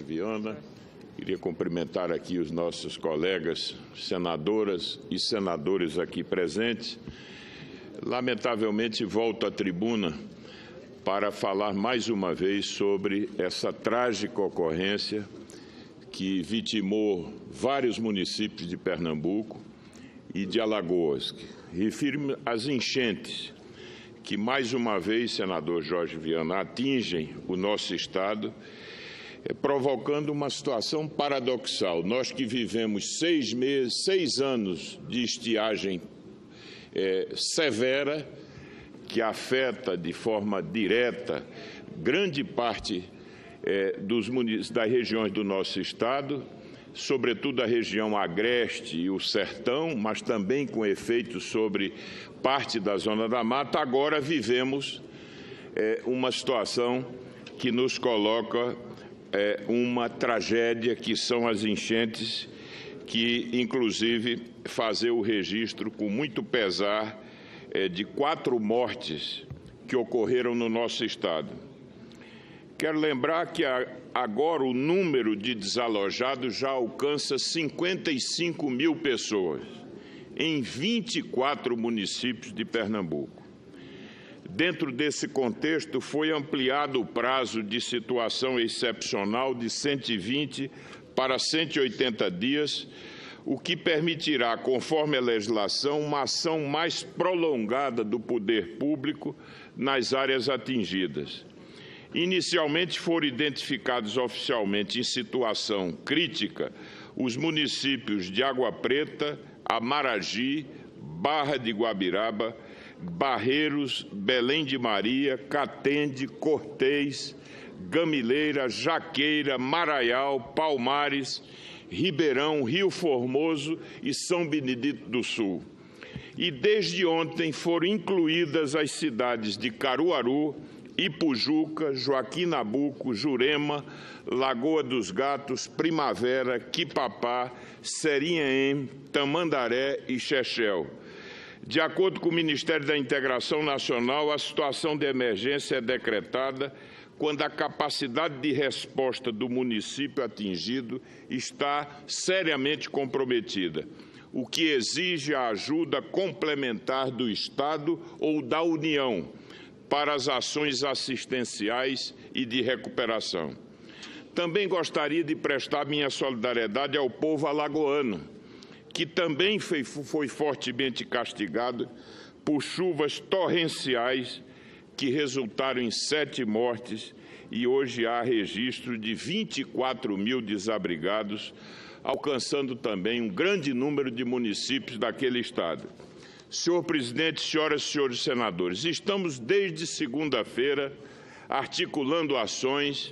Jorge Viana. Queria cumprimentar aqui os nossos colegas senadoras e senadores aqui presentes. Lamentavelmente, volto à tribuna para falar mais uma vez sobre essa trágica ocorrência que vitimou vários municípios de Pernambuco e de Alagoas. Refiro-me às enchentes que, mais uma vez, senador Jorge Viana, atingem o nosso Estado, provocando uma situação paradoxal. Nós que vivemos 6 anos de estiagem severa, que afeta de forma direta grande parte das regiões do nosso Estado, sobretudo a região agreste e o sertão, mas também com efeitos sobre parte da Zona da Mata. Agora vivemos uma situação que nos coloca uma tragédia, que são as enchentes, que inclusive fazer o registro com muito pesar de 4 mortes que ocorreram no nosso Estado. Quero lembrar que agora o número de desalojados já alcança 55 mil pessoas em 24 municípios de Pernambuco. Dentro desse contexto, foi ampliado o prazo de situação excepcional de 120 para 180 dias, o que permitirá, conforme a legislação, uma ação mais prolongada do poder público nas áreas atingidas. Inicialmente foram identificados oficialmente em situação crítica os municípios de Água Preta, Amaragi, Barra de Guabiraba, Barreiros, Belém de Maria, Catende, Cortês, Gamileira, Jaqueira, Maraial, Palmares, Ribeirão, Rio Formoso e São Benedito do Sul. E desde ontem foram incluídas as cidades de Caruaru, Ipujuca, Joaquim Nabuco, Jurema, Lagoa dos Gatos, Primavera, Quipapá, Serinhaém, Tamandaré e Chechel. De acordo com o Ministério da Integração Nacional, a situação de emergência é decretada quando a capacidade de resposta do município atingido está seriamente comprometida, o que exige a ajuda complementar do Estado ou da União para as ações assistenciais e de recuperação. Também gostaria de prestar minha solidariedade ao povo alagoano, que também foi fortemente castigado por chuvas torrenciais que resultaram em 7 mortes e hoje há registro de 24 mil desabrigados, alcançando também um grande número de municípios daquele estado. Senhor presidente, senhoras e senhores senadores, estamos desde segunda-feira articulando ações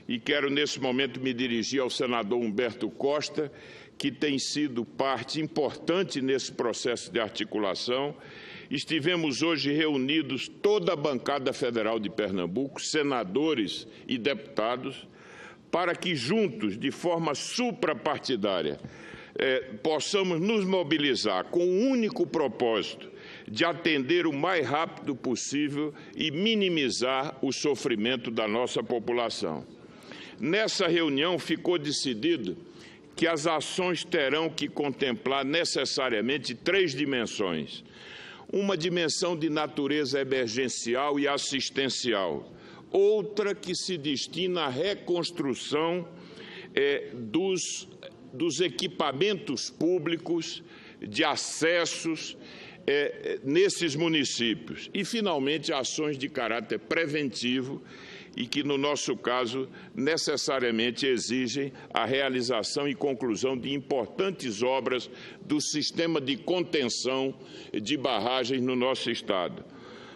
e quero nesse momento me dirigir ao senador Humberto Costa, que tem sido parte importante nesse processo de articulação. Estivemos hoje reunidos, toda a bancada federal de Pernambuco, senadores e deputados, para que juntos, de forma suprapartidária, possamos nos mobilizar com o único propósito de atender o mais rápido possível e minimizar o sofrimento da nossa população. Nessa reunião ficou decidido que as ações terão que contemplar necessariamente 3 dimensões. Uma dimensão de natureza emergencial e assistencial, outra que se destina à reconstrução dos equipamentos públicos, de acessos nesses municípios e, finalmente, ações de caráter preventivo e que, no nosso caso, necessariamente exigem a realização e conclusão de importantes obras do sistema de contenção de barragens no nosso Estado.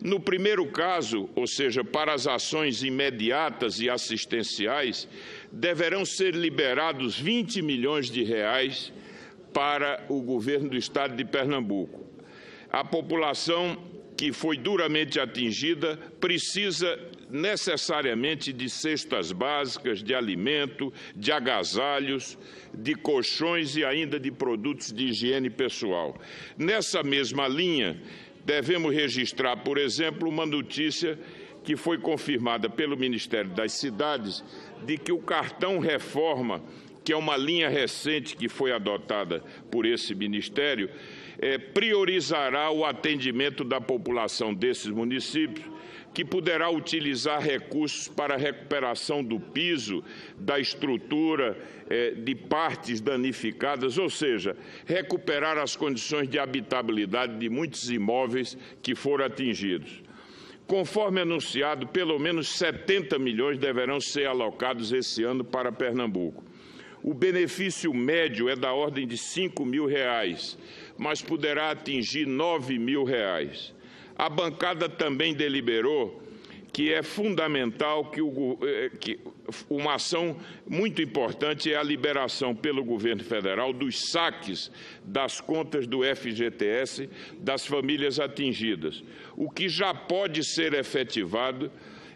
No primeiro caso, ou seja, para as ações imediatas e assistenciais, deverão ser liberados 20 milhões de reais para o governo do Estado de Pernambuco. A população que foi duramente atingida precisa necessariamente de cestas básicas, de alimento, de agasalhos, de colchões e ainda de produtos de higiene pessoal. Nessa mesma linha, devemos registrar, por exemplo, uma notícia que foi confirmada pelo Ministério das Cidades, de que o cartão reforma, que é uma linha recente que foi adotada por esse Ministério, priorizará o atendimento da população desses municípios, que poderá utilizar recursos para a recuperação do piso, da estrutura, de partes danificadas, ou seja, recuperar as condições de habitabilidade de muitos imóveis que foram atingidos. Conforme anunciado, pelo menos 70 milhões deverão ser alocados esse ano para Pernambuco. O benefício médio é da ordem de R$ 5.000, mas poderá atingir R$ 9.000. A bancada também deliberou que é fundamental que uma ação muito importante é a liberação pelo governo federal dos saques das contas do FGTS das famílias atingidas, o que já pode ser efetivado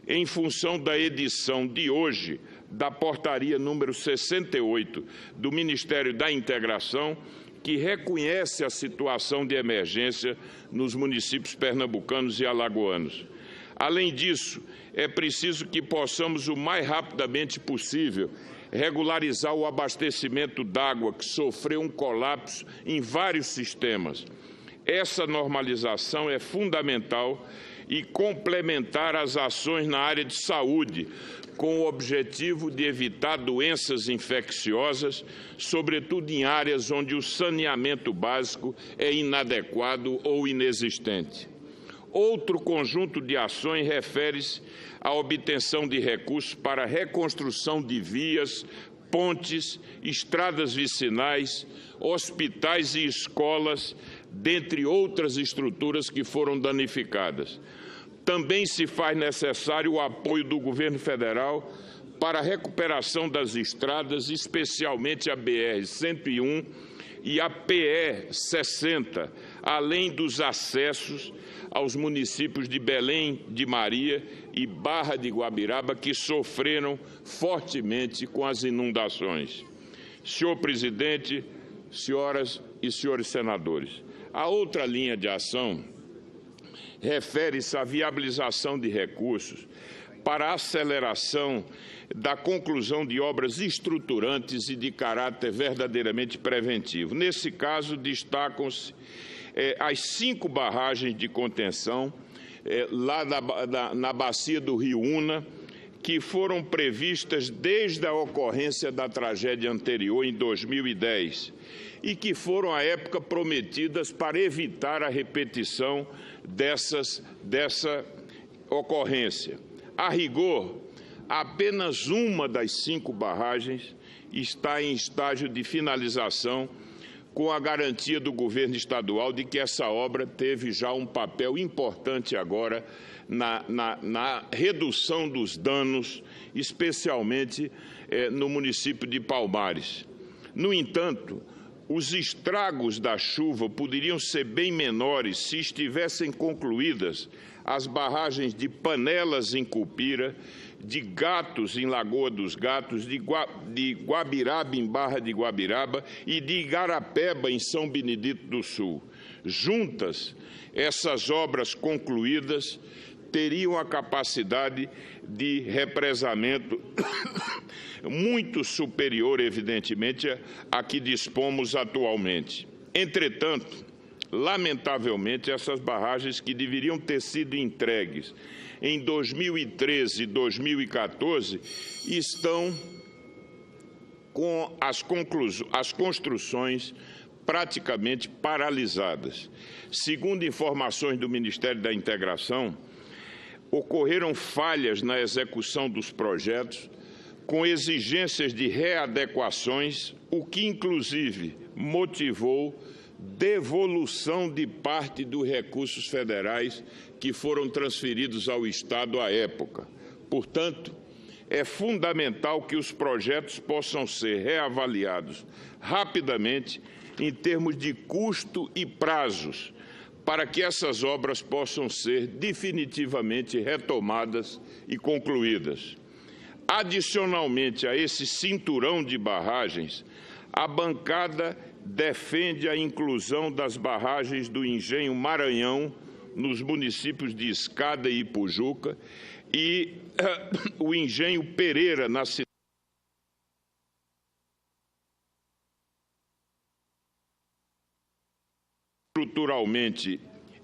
em função da edição de hoje da portaria número 68 do Ministério da Integração, que reconhece a situação de emergência nos municípios pernambucanos e alagoanos. Além disso, é preciso que possamos, o mais rapidamente possível, regularizar o abastecimento d'água, que sofreu um colapso em vários sistemas. Essa normalização é fundamental e complementar as ações na área de saúde, com o objetivo de evitar doenças infecciosas, sobretudo em áreas onde o saneamento básico é inadequado ou inexistente. Outro conjunto de ações refere-se à obtenção de recursos para a reconstrução de vias, pontes, estradas vicinais, hospitais e escolas, dentre outras estruturas que foram danificadas. Também se faz necessário o apoio do governo federal para a recuperação das estradas, especialmente a BR-101 e a PE-60, além dos acessos aos municípios de Belém de Maria e Barra de Guabiraba, que sofreram fortemente com as inundações. Senhor presidente, senhoras e senhores senadores, a outra linha de ação refere-se à viabilização de recursos para a aceleração da conclusão de obras estruturantes e de caráter verdadeiramente preventivo. Nesse caso, destacam-se as 5 barragens de contenção lá na bacia do Rio Una, que foram previstas desde a ocorrência da tragédia anterior, em 2010, e que foram, à época, prometidas para evitar a repetição dessa ocorrência. A rigor, apenas uma das 5 barragens está em estágio de finalização, com a garantia do governo estadual de que essa obra teve já um papel importante agora na redução dos danos, especialmente no município de Palmares. No entanto, os estragos da chuva poderiam ser bem menores se estivessem concluídas as barragens de Panelas em Cupira, de Gatos em Lagoa dos Gatos, de Guabiraba em Barra de Guabiraba e de Igarapeba em São Benedito do Sul. Juntas, essas obras concluídas teriam a capacidade de represamento muito superior, evidentemente, à que dispomos atualmente. Entretanto, lamentavelmente, essas barragens que deveriam ter sido entregues em 2013 e 2014 estão com as construções praticamente paralisadas. Segundo informações do Ministério da Integração, ocorreram falhas na execução dos projetos, com exigências de readequações, o que, inclusive, motivou devolução de parte dos recursos federais que foram transferidos ao Estado à época. Portanto, é fundamental que os projetos possam ser reavaliados rapidamente em termos de custo e prazos, para que essas obras possam ser definitivamente retomadas e concluídas. Adicionalmente a esse cinturão de barragens, a bancada defende a inclusão das barragens do Engenho Maranhão nos municípios de Escada e Ipujuca, e o engenho Pereira, na cidade estruturalmente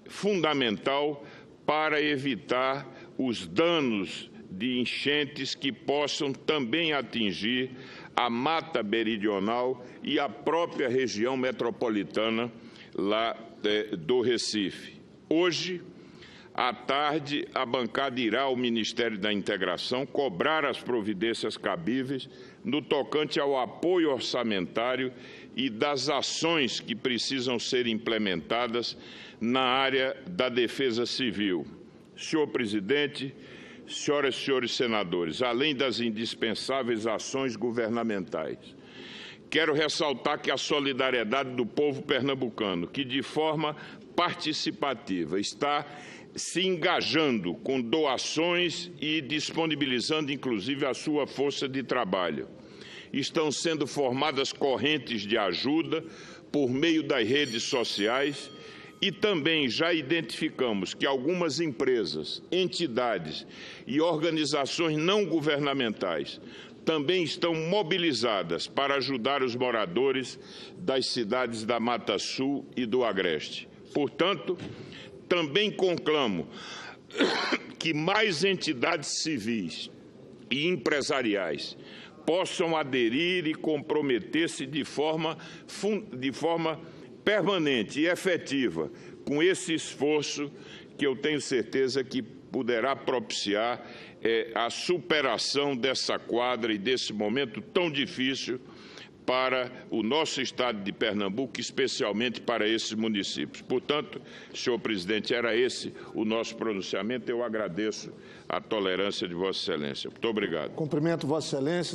fundamental para evitar os danos de enchentes que possam também atingir a Mata Meridional e a própria região metropolitana lá do Recife. Hoje, à tarde, a bancada irá ao Ministério da Integração cobrar as providências cabíveis no tocante ao apoio orçamentário e das ações que precisam ser implementadas na área da defesa civil. Senhor presidente, senhoras e senhores senadores, além das indispensáveis ações governamentais, quero ressaltar que a solidariedade do povo pernambucano, que de forma participativa está se engajando com doações e disponibilizando, inclusive, a sua força de trabalho. Estão sendo formadas correntes de ajuda por meio das redes sociais e também já identificamos que algumas empresas, entidades e organizações não governamentais também estão mobilizadas para ajudar os moradores das cidades da Mata Sul e do Agreste. Portanto, também conclamo que mais entidades civis e empresariais possam aderir e comprometer-se de forma permanente e efetiva com esse esforço que eu tenho certeza que poderá propiciar a superação dessa quadra e desse momento tão difícil para o nosso estado de Pernambuco, especialmente para esses municípios. Portanto, senhor presidente, era esse o nosso pronunciamento. Eu agradeço a tolerância de Vossa Excelência. Muito obrigado. Cumprimento Vossa Excelência.